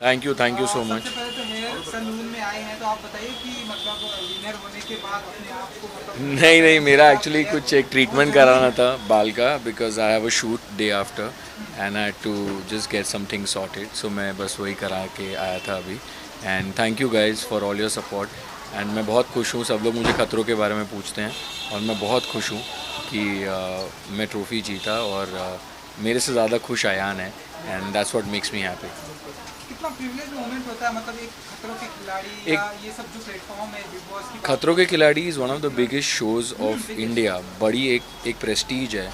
Thank you so much. सबसे पहले तो हेयर सलून में आए हैं, तो आप बताइए कि मतलब विनर होने के बाद अपने आप को मतलब क्या नहीं नहीं, करेंगे मेरा कि आप एक्चुअली हेयर कुछ एक बहुत ट्रीटमेंट ज़रूरी कराना है। था बाल का, because I have a shoot day after and I had to just get something sorted, so मैं बस वही करा के आया था अभी। And thank you guys for all your support. And मैं बहुत खुश हूँ, सब लोग मुझे खतरों के बारे में पूछते हैं और मैं बहुत खुश हूँ कि मैं ट्रॉफ़ी जीता, और मेरे से ज़्यादा खुश अयान है, and that's what makes me happy. कितना प्रिविलेज मोमेंट होता है, मतलब एक खतरों के खिलाड़ी एक या ये सब जो प्लेटफॉर्म है, बिग बॉस की बात खतरों के करें खिलाड़ी is one of the particular. Biggest shows of biggest. India. बड़ी एक प्रेस्टीज है।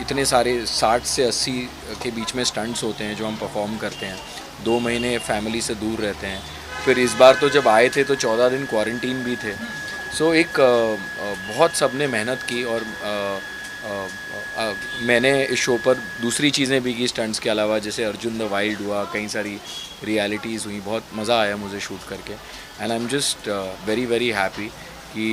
इतने सारे 60 से 80 के बीच में स्टंट्स होते हैं जो हम परफॉर्म करते हैं। 2 महीने फैमिली से दूर रहते हैं। फिर इस बार तो जब आए थे तो 14 दिन क्वारंटीन भी थे। सो एक बहुत सबने मेहनत की, और मैंने इस शो पर दूसरी चीज़ें भी की स्टंट्स के अलावा, जैसे अर्जुन द वाइल्ड हुआ, कई सारी रियलिटीज़ हुई। बहुत मज़ा आया मुझे शूट करके, and I am just very very happy कि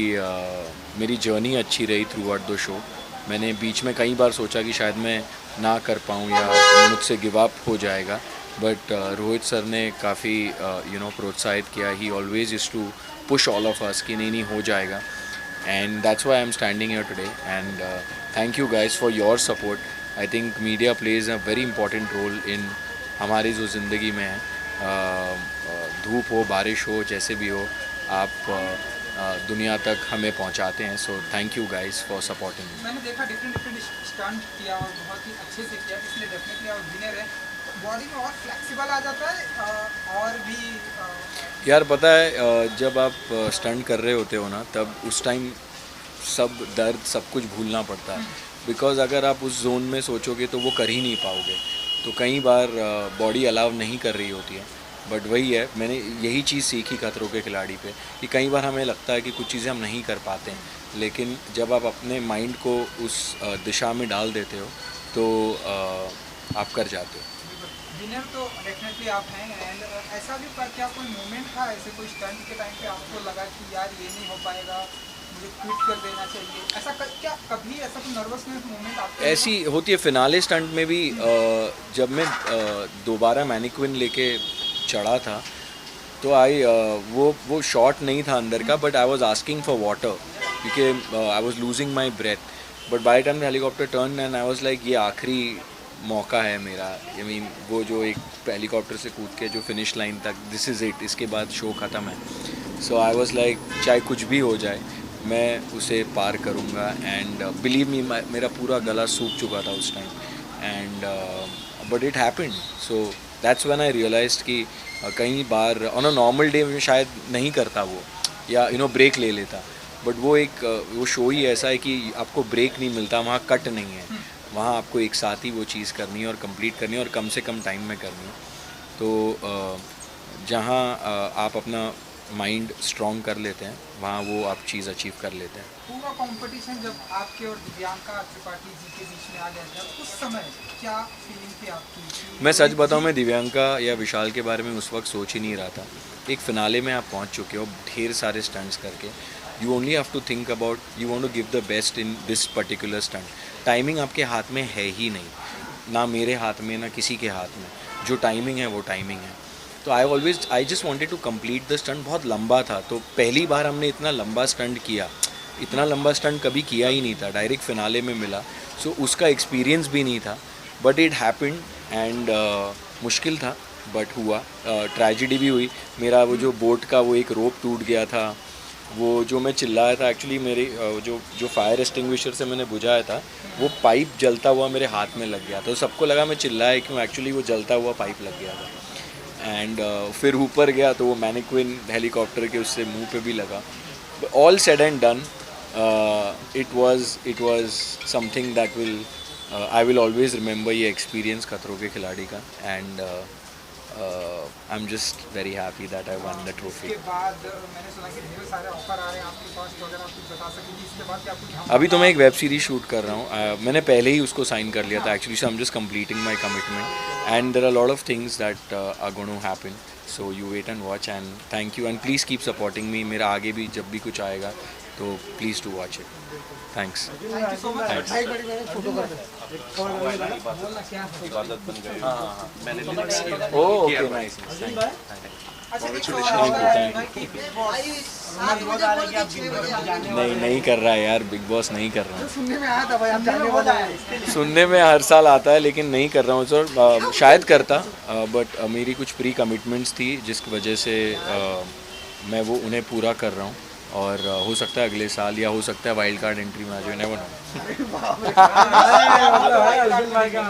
मेरी जर्नी अच्छी रही थ्रू आउट द शो। मैंने बीच में कई बार सोचा कि शायद मैं ना कर पाऊँ या मुझसे गिव अप हो जाएगा, बट रोहित सर ने काफ़ी प्रोत्साहित किया। He always is to push all of us कि नहीं नहीं हो जाएगा, and that's why I'm standing here today. And thank you guys for your support. I think media plays a very important role in हमारी जो ज़िंदगी में है। धूप हो, बारिश हो, जैसे भी हो, आप दुनिया तक हमें पहुंचाते हैं। So thank you guys for supporting me. मैंने देखा डिफरेंट डिफरेंट स्टंट किया और बहुत ही अच्छे से किया, इसलिए डेफिनेटली आप विनर है। बॉडी में और फ्लेक्सिबल आ जाता है, और भी यार पता है, जब आप स्टंट कर रहे होते हो ना, तब उस टाइम सब दर्द सब कुछ भूलना पड़ता है। बिकॉज़ अगर आप उस जोन में सोचोगे तो वो कर ही नहीं पाओगे। तो कई बार बॉडी अलाउ नहीं कर रही होती है। बट वही है, मैंने यही चीज़ सीखी खतरों के खिलाड़ी पे, कि कई बार हमें लगता है कि कुछ चीज़ें हम नहीं कर पाते हैं, लेकिन जब आप अपने माइंड को उस दिशा में डाल देते हो तो आप कर जाते हो। विनर तो डेफिनेटली आप हैं। एंड ऐसा भी क्या कोई मोमेंट था, ऐसे कोई स्टंट के टाइम पे आपको लगा कि यार ये नहीं हो पाएगा, मुझे क्विट कर देना चाहिए, ऐसा क्या कभी ऐसा कोई नर्वसनेस मोमेंट आपके लिए ऐसी होती है फिनाले स्टंट में भी। जब मैं दोबारा मैनिक्विन लेके चढ़ा था, तो वो शॉट नहीं था अंदर का, but I was asking for water, क्योंकि I was losing my breath. But by time helicopter turn and I was like, ये आखिरी मौका है मेरा। आई मीन वो जो एक हेलीकॉप्टर से कूद के जो फिनिश लाइन तक, दिस इज़ इट, इसके बाद शो ख़त्म है। सो आई वॉज लाइक, चाहे कुछ भी हो जाए मैं उसे पार करूँगा। एंड बिलीव मी, मेरा पूरा गला सूख चुका था उस time. And but it happened. So that's when I realised कि कई बार ऑन अ नॉर्मल डे में शायद नहीं करता वो, या ब्रेक ले लेता। बट वो एक वो शो ही ऐसा है कि आपको ब्रेक नहीं मिलता, वहाँ कट नहीं है। वहाँ आपको एक साथ ही वो चीज़ करनी है और कंप्लीट करनी है, और कम से कम टाइम में करनी है। तो जहाँ आप अपना माइंड स्ट्रॉन्ग कर लेते हैं, वहाँ वो आप चीज़ अचीव कर लेते हैं। पूरा कंपटीशन जब आपके और दिव्यांका त्रिपाठी जी के बीच में आ गया था, उस समय क्या फीलिंग थी आपकी कि मैं सच रोहित बताऊँ, जी। मैं दिव्यांका या विशाल के बारे में उस वक्त सोच ही नहीं रहा था। एक फ़िनाले में आप पहुंच चुके हो ढेर सारे स्टंट्स करके। You only have to think about, you want to give the best in this particular stunt. Timing आपके हाथ में है ही नहीं, ना मेरे हाथ में ना किसी के हाथ में। जो टाइमिंग है वो टाइमिंग है। तो I just wanted to complete the stunt. बहुत लंबा था, तो पहली बार हमने इतना लंबा स्टंट किया। इतना लंबा स्टंट कभी किया ही नहीं था, डायरेक्ट फिनाले में मिला। सो उसका एक्सपीरियंस भी नहीं था, बट इट हैपेंड। एंड मुश्किल था, बट हुआ। ट्रेजिडी भी हुई। मेरा वो जो बोट का वो एक रोप टूट गया था। वो जो मैं चिल्लाया था, एक्चुअली मेरी जो जो फायर एक्सटिंग्विशर से मैंने बुझाया था, वो पाइप जलता हुआ मेरे हाथ में लग गया। तो सबको लगा मैं चिल्लाया क्यों, एक्चुअली वो जलता हुआ पाइप लग गया था। एंड फिर ऊपर गया तो वो मैनिक्विन हेलीकॉप्टर के उससे मुंह पे भी लगा। All said and done, it was something that will, I will always remember ये एक्सपीरियंस खतरों के खिलाड़ी का। And I am just very happy that I one the trophy. उसके बाद मैंने सुना कि ढेर सारे ऑफर आ रहे हैं आपके पास, तो अगर आप कुछ बता सकेंगे इसके बाद क्या कुछ अभी तो धमाका। मैं एक वेब सीरीज शूट कर रहा हूँ। मैंने पहले ही उसको साइन कर लिया था actually, so I am just completing my commitment, and there are lot of things that are going to happen. So you wait and watch, and thank you, and please keep supporting me. मेरा आगे भी जब भी कुछ आएगा तो please to watch it. Thanks. Thank you so much. Okay nice, अच्छा एक Thank you, सवाल thank भाई कि बिग बॉस नहीं नहीं कर रहा है यार, बिग बॉस नहीं कर रहा हूँ। सुनने में आया था भाई, आप जाने वाला है। सुनने में हर साल आता है लेकिन नहीं कर रहा हूँ सर। शायद करता, बट मेरी कुछ प्री कमिटमेंट्स थी जिसकी वजह से मैं वो उन्हें पूरा कर रहा हूँ। और हो सकता है अगले साल या हो सकता है वाइल्ड कार्ड एंट्री में आ जाए, नेवर नो। भाई का